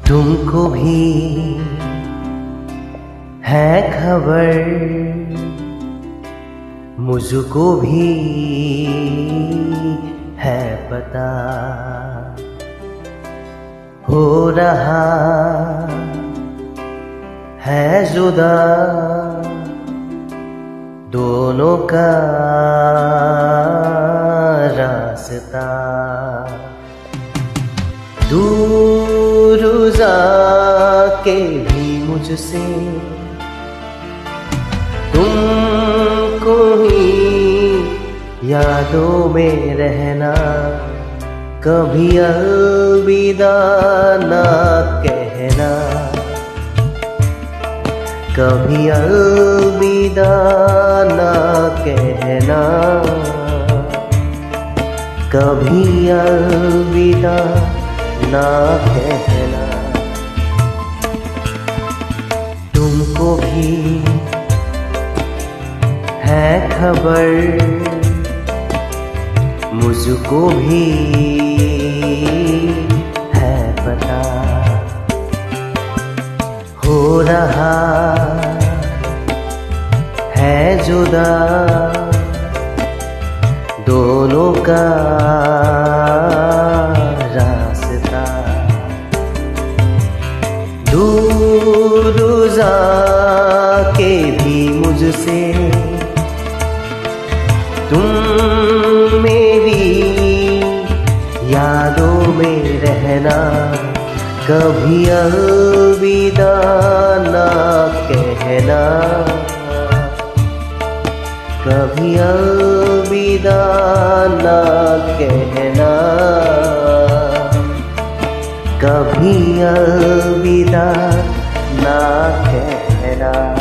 तुमको भी है खबर, मुझको भी है पता, हो रहा है जुदा दोनों का रास्ता। दूर जाके भी मुझसे तुमको ही यादों में रहना, कभी अलविदा ना कहना, कभी अलविदा ना कहना, कभी अलविदा ना कहना। तुमको भी है खबर, मुझको भी है पता, हो रहा है जुदा दोनों का रास्ता। दूर जाके भी मुझसे तुम मेरी यादों में रहना, कभी अलविदा ना कहना, कभी अलविदा ना कहना, कभी अलविदा ना कहना।